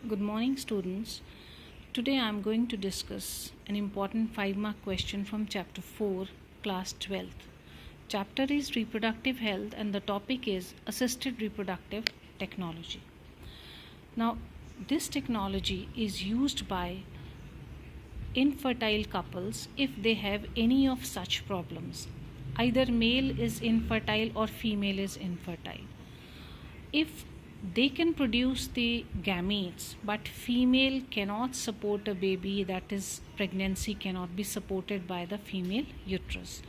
Good morning, students. Today I am going to discuss an important 5-mark question from Chapter 4, Class 12th. Chapter is Reproductive Health and the topic is Assisted Reproductive Technology. Now, this technology is used by infertile couples if they have any of such problems. Either male is infertile or female is infertile. If they can produce the gametes but female cannot support a baby, that is pregnancy cannot be supported by the female uterus,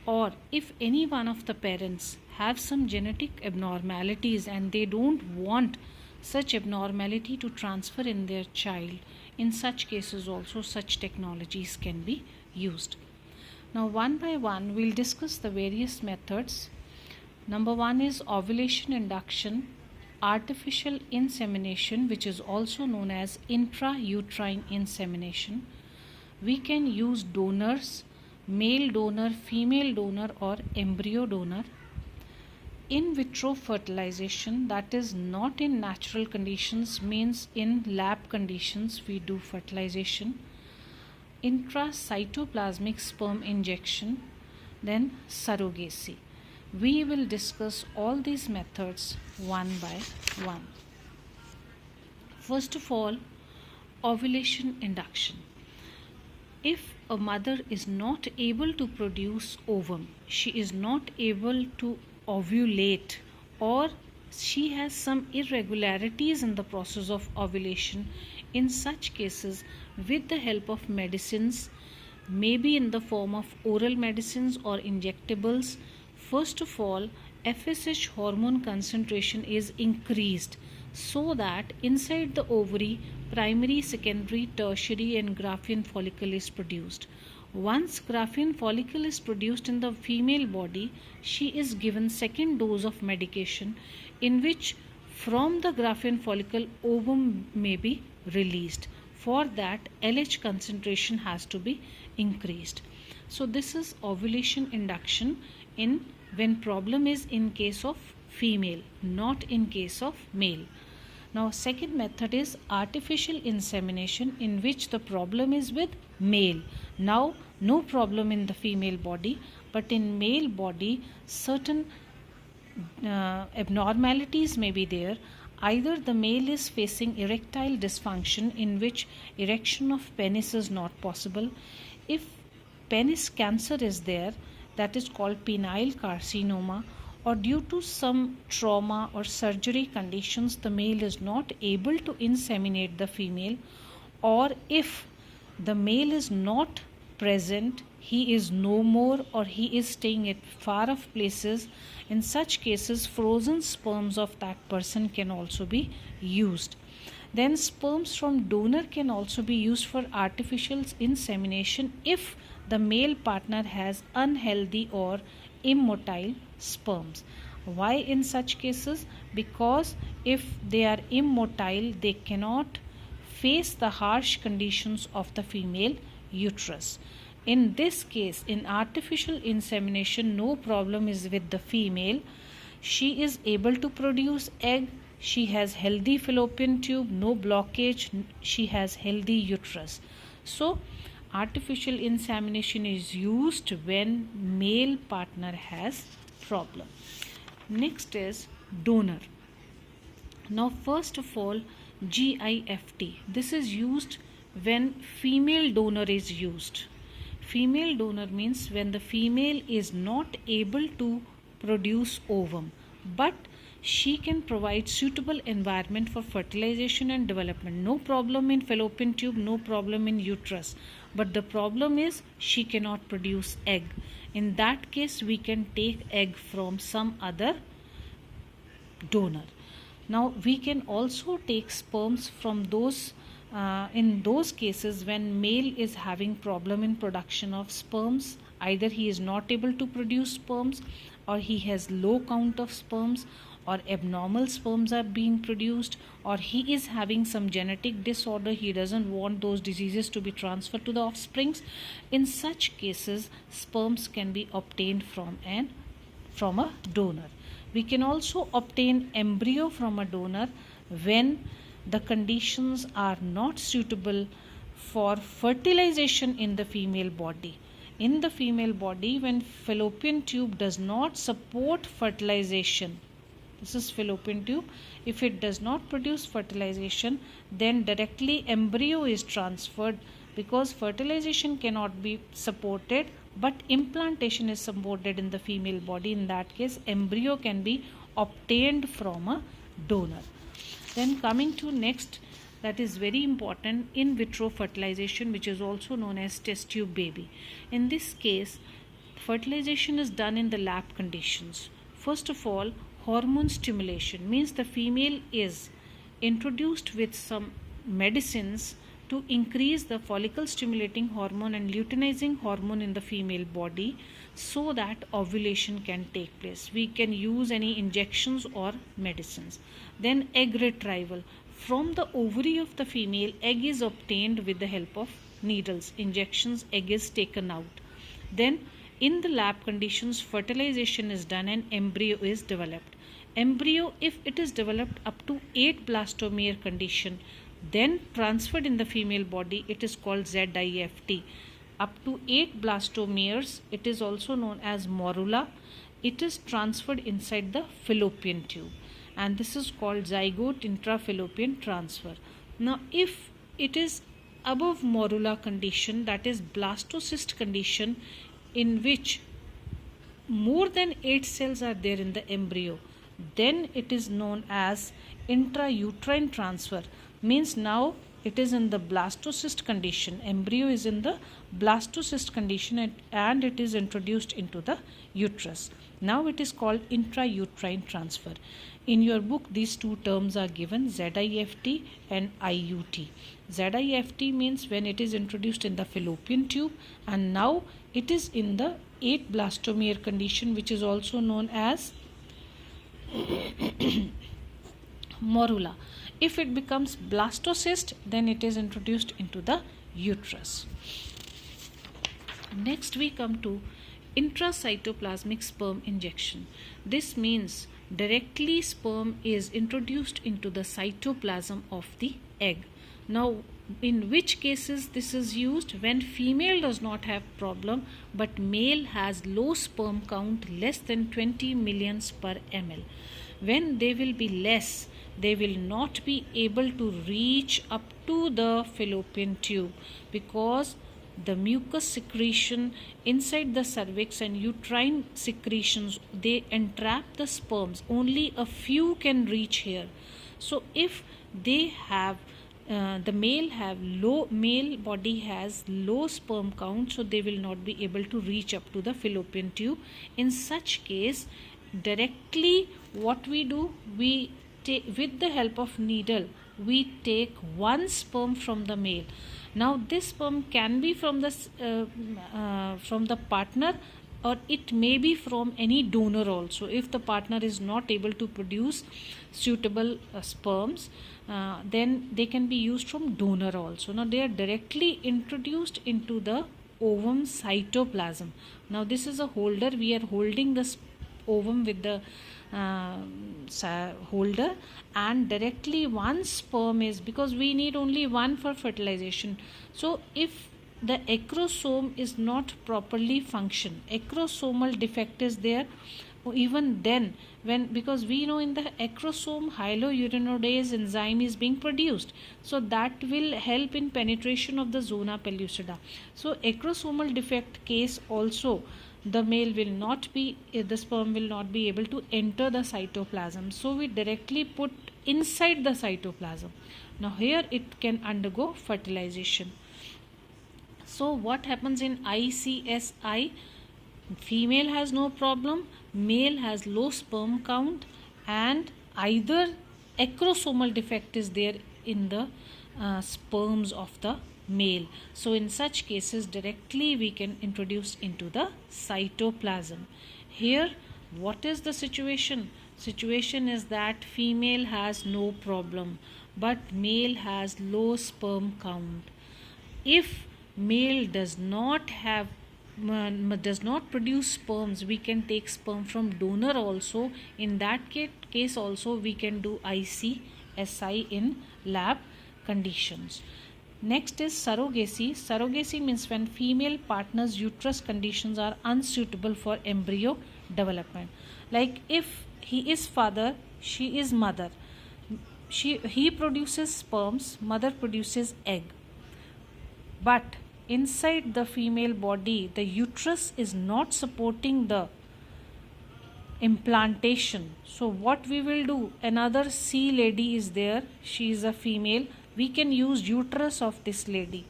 or if any one of the parents have some genetic abnormalities and they don't want such abnormality to transfer in their child, in such cases also such technologies can be used. Now one by one we'll discuss the various methods. Number 1 is ovulation induction, artificial insemination, which is also known as intrauterine insemination. We can use donors, male donor, female donor, or embryo donor. In vitro fertilization, that is not in natural conditions, means in lab conditions we do fertilization. Intracytoplasmic sperm injection, then surrogacy. We will discuss all these methods one by one. First of all, ovulation induction. If a mother is not able to produce ovum, she is not able to ovulate, or she has some irregularities in the process of ovulation, in such cases, with the help of medicines, maybe in the form of oral medicines or injectables, first of all, FSH hormone concentration is increased so that inside the ovary, primary, secondary, tertiary, and Graafian follicle is produced. Once Graafian follicle is produced in the female body, she is given second dose of medication in which from the Graafian follicle ovum may be released. For that, LH concentration has to be increased. So this is ovulation induction in when problem is in case of female, not in case of male. Now second method is artificial insemination, in which the problem is with male. Now no problem in the female body, but in male body certain abnormalities may be there. Either the male is facing erectile dysfunction, in which erection of penis is not possible. If penis cancer is there, that is called penile carcinoma, or due to some trauma or surgery conditions the male is not able to inseminate the female, or if the male is not present, he is no more, or he is staying at far off places, in such cases frozen sperms of that person can also be used. Then sperms from donor can also be used for artificial insemination if the male partner has unhealthy or immotile sperms. Why in such cases? Because if they are immotile, they cannot face the harsh conditions of the female uterus. In this case, in artificial insemination, no problem is with the female. She is able to produce egg. She has healthy fallopian tube, no blockage. She has healthy uterus. So artificial insemination is used when male partner has problem. Next is donor. Now first of all, GIFT. This is used when female donor is used. Female donor means when the female is not able to produce ovum, but she can provide suitable environment for fertilization and development. No problem in fallopian tube, no problem in uterus, but the problem is she cannot produce egg. In that case, we can take egg from some other donor. Now we can also take sperms from those in those cases when male is having problem in production of sperms. Either he is not able to produce sperms, or he has low count of sperms, or abnormal sperms are being produced, or he is having some genetic disorder, he doesn't want those diseases to be transferred to the offsprings. In such cases, sperms can be obtained from a donor. We can also obtain embryo from a donor when the conditions are not suitable for fertilization in the female body. In the female body, when fallopian tube does not support fertilization, this is fallopian tube, if it does not produce fertilization, then directly embryo is transferred, because fertilization cannot be supported but implantation is supported in the female body. In that case, embryo can be obtained from a donor. Then coming to next, that is very important, in vitro fertilization, which is also known as test tube baby. In this case, fertilization is done in the lab conditions. First of all, hormone stimulation means the female is introduced with some medicines to increase the follicle stimulating hormone and luteinizing hormone in the female body, so that ovulation can take place. We can use any injections or medicines. Then egg retrieval. From the ovary of the female, egg is obtained with the help of needles, injections, egg is taken out. Then in the lab conditions, fertilization is done and embryo is developed. Embryo, if it is developed up to 8 blastomere condition, then transferred in the female body, it is called ZIFT. Up to 8 blastomeres, it is also known as morula. It is transferred inside the fallopian tube, and this is called zygote intrafallopian transfer. Now, if it is above morula condition, that is blastocyst condition, in which more than 8 cells are there in the embryo, then it is known as intrauterine transfer. Means now it is in the blastocyst condition, embryo is in the blastocyst condition, and it is introduced into the uterus. Now it is called intrauterine transfer. In your book, these two terms are given, ZIFT and IUT. ZIFT means when it is introduced in the fallopian tube, and now it is in the 8 blastomere condition, which is also known as morula. If it becomes blastocyst, then it is introduced into the uterus. Next we come to intracytoplasmic sperm injection. This means directly sperm is introduced into the cytoplasm of the egg. Now, in which cases this is used? When female does not have problem but male has low sperm count, less than 20 millions per ml. When they will be less, they will not be able to reach up to the fallopian tube, because the mucus secretion inside the cervix and uterine secretions, they entrap the sperms. Only a few can reach here. So if they have the male body has low sperm count, so they will not be able to reach up to the fallopian tube. In such case, directly what we do, we take, with the help of needle, we take one sperm from the male. Now this sperm can be from the partner, or it may be from any donor also. If the partner is not able to produce suitable sperms, then they can be used from donor also. Now they are directly introduced into the ovum cytoplasm. Now this is a holder, we are holding the ovum with the holder, and directly one sperm is, because we need only one for fertilization. So if the acrosome is not properly function, acrosomal defect is there, even then, when, because we know in the acrosome hyaluronidase enzyme is being produced, so that will help in penetration of the zona pellucida. So acrosomal defect case also, the sperm will not be able to enter the cytoplasm, so we directly put inside the cytoplasm. Now here it can undergo fertilization. So what happens in ICSI? Female has no problem, male has low sperm count, and either acrosomal defect is there in the sperms of the male. So in such cases, directly we can introduce into the cytoplasm. Here what is the situation? Situation is that female has no problem but male has low sperm count. If male does not produce sperms, we can take sperm from donor also. In that case also we can do ICSI in lab conditions. Next is surrogacy. Surrogacy means when female partner's uterus conditions are unsuitable for embryo development. Like if he is father, she is mother. He produces sperms, mother produces egg. But inside the female body, the uterus is not supporting the implantation. So what we will do, another C lady is there, she is a female, we can use uterus of this lady.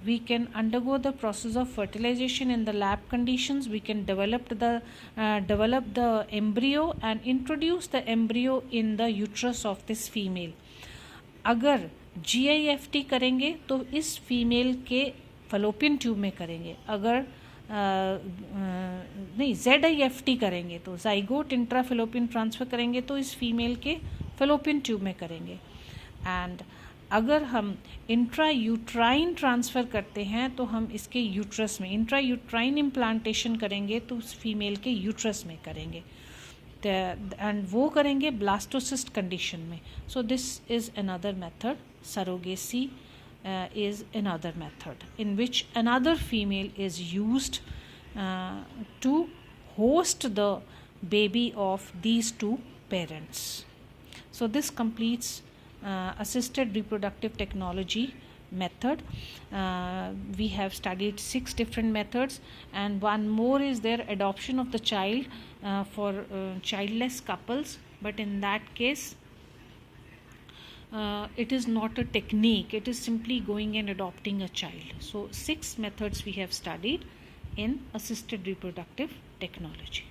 We can undergo the process of fertilization in the lab conditions. We can develop the embryo and introduce the embryo in the uterus of this female. अगर GIFT करेंगे तो इस female के Fallopian tube में करेंगे. अगर नहीं ZIFT करेंगे तो जाइगोट इंट्राफिलोपियन ट्रांसफ़र करेंगे तो इस फीमेल के फलोपियन ट्यूब में करेंगे. एंड अगर हम इंट्रायूट्राइन ट्रांसफ़र करते हैं तो हम इसके यूट्रस में इंट्रायूट्राइन इम्प्लांटेशन करेंगे तो उस फीमेल के यूट्रस में करेंगे. एंड वो करेंगे ब्लास्टोसिस्ट कंडीशन में. So this is another method. Surrogacy is another method in which another female is used to host the baby of these two parents. So this completes assisted reproductive technology method. We have studied 6 different methods, and one more is their adoption of the child for childless couples, but in that case it is not a technique, it is simply going and adopting a child. So 6 methods we have studied in assisted reproductive technology.